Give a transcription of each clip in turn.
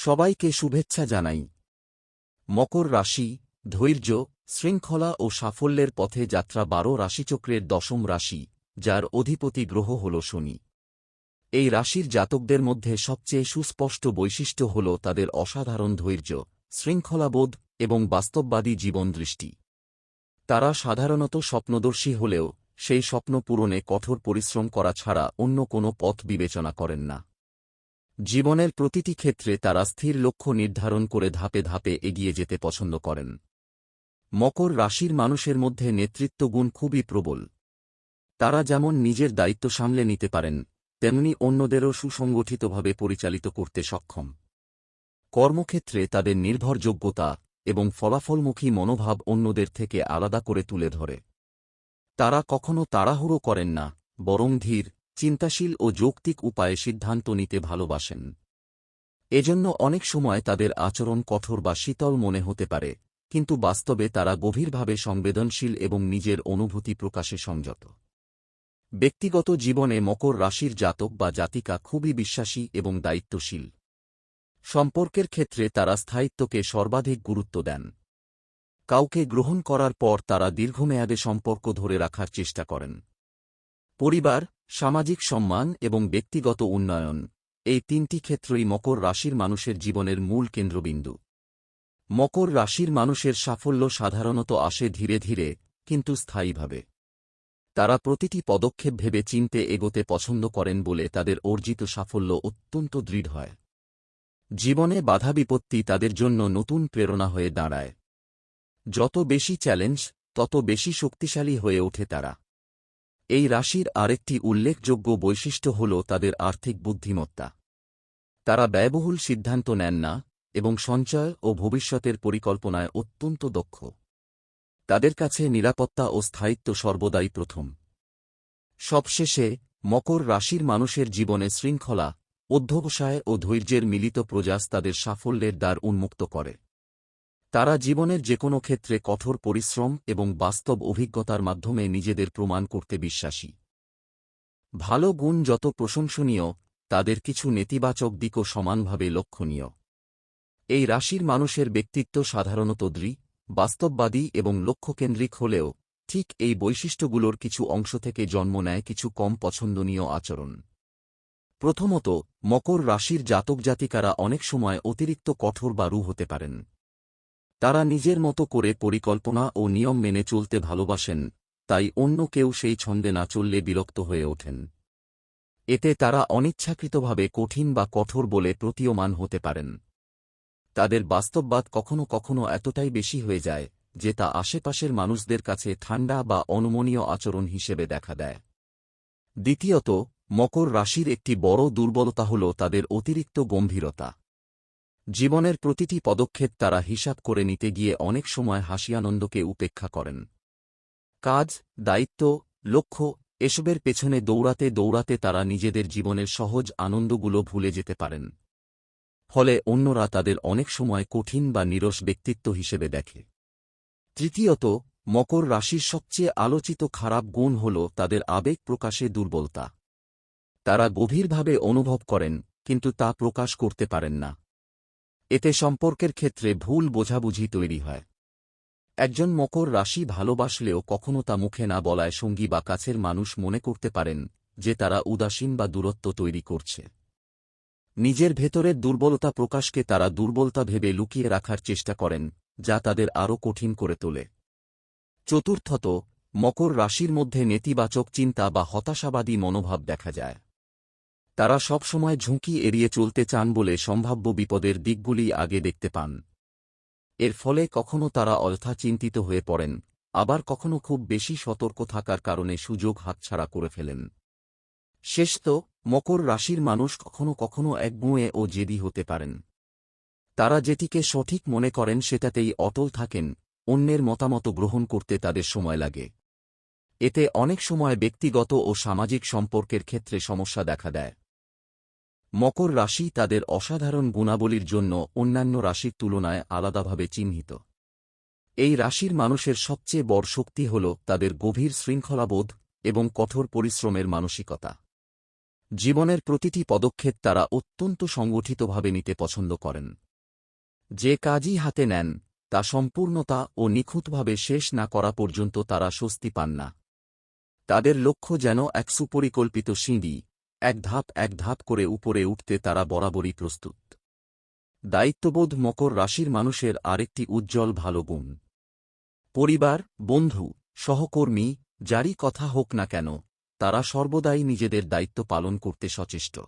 সবাইকে শুভেচ্ছা জানাই। মকর রাশি, ধৈর্য, শৃঙ্খলা ও সাফল্যের পথে যাত্রা ১২ রাশিচক্রের দশম রাশি, যার অধিপতি গ্রহ হল শনি। এই রাশির জাতকদের মধ্যে সবচেয়ে সুস্পষ্ট বৈশিষ্ট্য হল তাদের অসাধারণ ধৈর্য, শৃঙ্খলাবোধ এবং বাস্তববাদী জীবনদৃষ্টি। তারা সাধারণত স্বপ্নদর্শী হলেও সেই স্বপ্ন পূরণে কঠোর পরিশ্রম করা ছাড়া অন্য কোনো পথ বিবেচনা করেন না। জীবনের প্রতিটি ক্ষেত্রে তারা স্থির লক্ষ্য নির্ধারণ করে ধাপে ধাপে এগিয়ে যেতে পছন্দ করেন। মকর রাশির মানুষের মধ্যে নেতৃত্বগুণ খুবই প্রবল। তারা যেমন নিজের দায়িত্ব সামলে নিতে পারেন, তেমনি অন্যদেরও সুসংগঠিতভাবে পরিচালিত করতে সক্ষম। কর্মক্ষেত্রে তাদের নির্ভরযোগ্যতা এবং ফলাফলমুখী মনোভাব অন্যদের থেকে আলাদা করে তুলে ধরে। তারা কখনো তাড়াহুড়ো করেন না, বরং ধীর, চিন্তাশীল ও যৌক্তিক উপায়ে সিদ্ধান্ত নিতে ভালোবাসেন। এজন্য অনেক সময় তাদের আচরণ কঠোর বা শীতল মনে হতে পারে, কিন্তু বাস্তবে তারা গভীরভাবে সংবেদনশীল এবং নিজের অনুভূতি প্রকাশে সংযত। ব্যক্তিগত জীবনে মকর রাশির জাতক বা জাতিকা খুবই বিশ্বাসী এবং দায়িত্বশীল। সম্পর্কের ক্ষেত্রে তারা স্থায়িত্বকে সর্বাধিক গুরুত্ব দেন। কাউকে গ্রহণ করার পর তারা দীর্ঘমেয়াদে সম্পর্ক ধরে রাখার চেষ্টা করেন। পরিবার, সামাজিক সম্মান এবং ব্যক্তিগত উন্নয়ন, এই তিনটি ক্ষেত্রই মকর রাশির মানুষের জীবনের মূল কেন্দ্রবিন্দু। মকর রাশির মানুষের সাফল্য সাধারণত আসে ধীরে ধীরে, কিন্তু স্থায়ীভাবে। তারা প্রতিটি পদক্ষেপ ভেবে চিন্তে এগোতে পছন্দ করেন বলে তাদের অর্জিত সাফল্য অত্যন্ত দৃঢ় হয়। জীবনে বাধা বিপত্তি তাদের জন্য নতুন প্রেরণা হয়ে দাঁড়ায়। যত বেশি চ্যালেঞ্জ, তত বেশি শক্তিশালী হয়ে ওঠে তারা। এই রাশির আরেকটি উল্লেখযোগ্য বৈশিষ্ট্য হল তাদের আর্থিক বুদ্ধিমত্তা। তারা ব্যয়বহুল সিদ্ধান্ত নেন না এবং সঞ্চয় ও ভবিষ্যতের পরিকল্পনায় অত্যন্ত দক্ষ। তাদের কাছে নিরাপত্তা ও স্থায়িত্ব সর্বদাই প্রথম। সবশেষে, মকর রাশির মানুষের জীবনে শৃঙ্খলা, অধ্যবসায় ও ধৈর্যের মিলিত প্রয়াস তাদের সাফল্যের দ্বার উন্মুক্ত করে। তারা জীবনের যেকোনো ক্ষেত্রে কঠোর পরিশ্রম এবং বাস্তব অভিজ্ঞতার মাধ্যমে নিজেদের প্রমাণ করতে বিশ্বাসী। ভালো গুণ যত প্রশংসনীয়, তাদের কিছু নেতিবাচক দিকও সমানভাবে লক্ষণীয়। এই রাশির মানুষের ব্যক্তিত্ব সাধারণত দৃঢ়, বাস্তববাদী এবং লক্ষ্যকেন্দ্রিক হলেও ঠিক এই বৈশিষ্ট্যগুলোর কিছু অংশ থেকে জন্ম নেয় কিছু কম পছন্দনীয় আচরণ। প্রথমত, মকর রাশির জাতক জাতিকারা অনেক সময় অতিরিক্ত কঠোর বা রূঢ় হতে পারেন। তারা নিজের মতো করে পরিকল্পনা ও নিয়ম মেনে চলতে ভালোবাসেন, তাই অন্য কেউ সেই ছন্দে না চললে বিরক্ত হয়ে ওঠেন। এতে তারা অনিচ্ছাকৃতভাবে কঠিন বা কঠোর বলে প্রতীয়মান হতে পারেন। তাদের বাস্তববাদ কখনো কখনো এতটাই বেশি হয়ে যায় যে তা আশেপাশের মানুষদের কাছে ঠান্ডা বা অনমনীয় আচরণ হিসেবে দেখা দেয়। দ্বিতীয়ত, মকর রাশির একটি বড় দুর্বলতা হল তাদের অতিরিক্ত গম্ভীরতা। জীবনের প্রতিটি পদক্ষেপ তারা হিসাব করে নিতে গিয়ে অনেক সময় হাসি-আনন্দকে উপেক্ষা করেন। কাজ, দায়িত্ব, লক্ষ্য এসবের পেছনে দৌড়াতে দৌড়াতে তারা নিজেদের জীবনের সহজ আনন্দগুলো ভুলে যেতে পারেন। ফলে অন্যরা তাদের অনেক সময় কঠিন বা নিরস ব্যক্তিত্ব হিসেবে দেখে। তৃতীয়ত, মকর রাশির সবচেয়ে আলোচিত খারাপ গুণ হল তাদের আবেগ প্রকাশে দুর্বলতা। তারা গভীরভাবে অনুভব করেন, কিন্তু তা প্রকাশ করতে পারেন না। এতে সম্পর্কের ক্ষেত্রে ভুল বোঝাবুঝি তৈরি হয়। একজন মকর রাশি ভালোবাসলেও কখনো তা মুখে না বলায় সঙ্গী বা কাছের মানুষ মনে করতে পারেন যে তারা উদাসীন বা দূরত্ব তৈরি করছে। নিজের ভেতরের দুর্বলতা প্রকাশকে তারা দুর্বলতা ভেবে লুকিয়ে রাখার চেষ্টা করেন, যা তাদের আরও কঠিন করে তোলে। চতুর্থত, মকর রাশির মধ্যে নেতিবাচক চিন্তা বা হতাশাবাদী মনোভাব দেখা যায়। তারা সবসময় ঝুঁকি এড়িয়ে চলতে চান বলে সম্ভাব্য বিপদের দিকগুলি আগে দেখতে পান। এর ফলে কখনো তারা অযথা চিন্তিত হয়ে পড়েন, আবার কখনো খুব বেশি সতর্ক থাকার কারণে সুযোগ হাতছাড়া করে ফেলেন। শেষত, মকর রাশির মানুষ কখনো কখনো একগুঁয়ে ও জেদি হতে পারেন। তারা যেটিকে সঠিক মনে করেন সেটাতেই অটল থাকেন, অন্যের মতামত গ্রহণ করতে তাদের সময় লাগে। এতে অনেক সময় ব্যক্তিগত ও সামাজিক সম্পর্কের ক্ষেত্রে সমস্যা দেখা দেয়। মকর রাশি তাদের অসাধারণ গুণাবলীর জন্য অন্যান্য রাশির তুলনায় আলাদাভাবে চিহ্নিত। এই রাশির মানুষের সবচেয়ে বড় শক্তি হল তাদের গভীর শৃঙ্খলাবোধ এবং কঠোর পরিশ্রমের মানসিকতা। জীবনের প্রতিটি পদক্ষেপ তারা অত্যন্ত সংগঠিতভাবে নিতে পছন্দ করেন। যে কাজই হাতে নেন তা সম্পূর্ণতা ও নিখুঁতভাবে শেষ না করা পর্যন্ত তারা স্বস্তি পান না। তাদের লক্ষ্য যেন এক সুপরিকল্পিত সিঁড়ি, এক ধাপ করে উপরে উঠতে তারা বরাবরই প্রস্তুত। দায়িত্ববোধ মকর রাশির মানুষের আরেকটি উজ্জ্বল ভালো গুণ। পরিবার, বন্ধু, সহকর্মী, যারই কথা হোক না কেন, তারা সর্বদাই নিজেদের দায়িত্ব পালন করতে সচেষ্ট।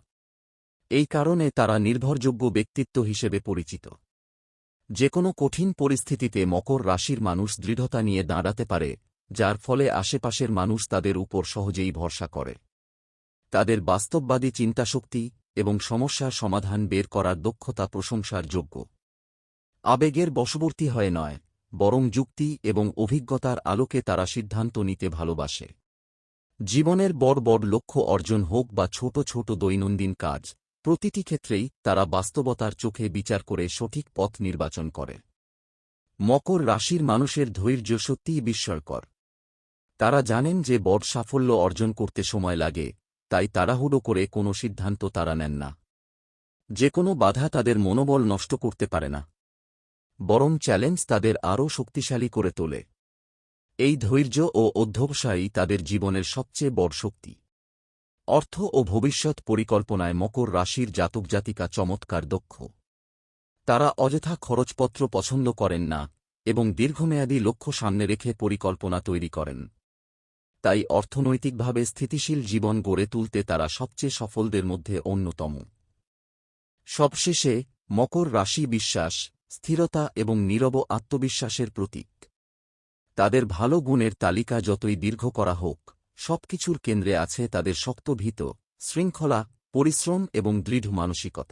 এই কারণে তারা নির্ভরযোগ্য ব্যক্তিত্ব হিসেবে পরিচিত। যেকোনো কঠিন পরিস্থিতিতে মকর রাশির মানুষ দৃঢ়তা নিয়ে দাঁড়াতে পারে, যার ফলে আশেপাশের মানুষ তাদের উপর সহজেই ভরসা করে। তাদের বাস্তববাদী চিন্তাশক্তি এবং সমস্যার সমাধান বের করার দক্ষতা প্রশংসার যোগ্য। আবেগের বশবর্তী হয়ে নয়, বরং যুক্তি এবং অভিজ্ঞতার আলোকে তারা সিদ্ধান্ত নিতে ভালোবাসে। জীবনের বড় বড় লক্ষ্য অর্জন হোক বা ছোট ছোট দৈনন্দিন কাজ, প্রতিটি ক্ষেত্রেই তারা বাস্তবতার চোখে বিচার করে সঠিক পথ নির্বাচন করে। মকর রাশির মানুষের ধৈর্য সত্যিই বিস্ময়কর। তারা জানেন যে বড় সাফল্য অর্জন করতে সময় লাগে, তাই তাড়াহুড়ো করে কোনো সিদ্ধান্ত তারা নেন না। যে কোনো বাধা তাদের মনোবল নষ্ট করতে পারে না, বরং চ্যালেঞ্জ তাদের আরও শক্তিশালী করে তোলে। এই ধৈর্য ও অধ্যবসায়ই তাদের জীবনের সবচেয়ে বড় শক্তি। অর্থ ও ভবিষ্যৎ পরিকল্পনায় মকর রাশির জাতক জাতিকা চমৎকার দক্ষ। তারা অযথা খরচপত্র পছন্দ করেন না এবং দীর্ঘমেয়াদী লক্ষ্য সামনে রেখে পরিকল্পনা তৈরি করেন। তাই অর্থনৈতিকভাবে স্থিতিশীল জীবন গড়ে তুলতে তারা সবচেয়ে সফলদের মধ্যে অন্যতম। সবশেষে, মকর রাশি বিশ্বাস, স্থিরতা এবং নীরব আত্মবিশ্বাসের প্রতীক। তাদের ভালো গুণের তালিকা যতই দীর্ঘ করা হোক, সবকিছুর কেন্দ্রে আছে তাদের শক্ত ভিত, শৃঙ্খলা, পরিশ্রম এবং দৃঢ় মানসিকতা।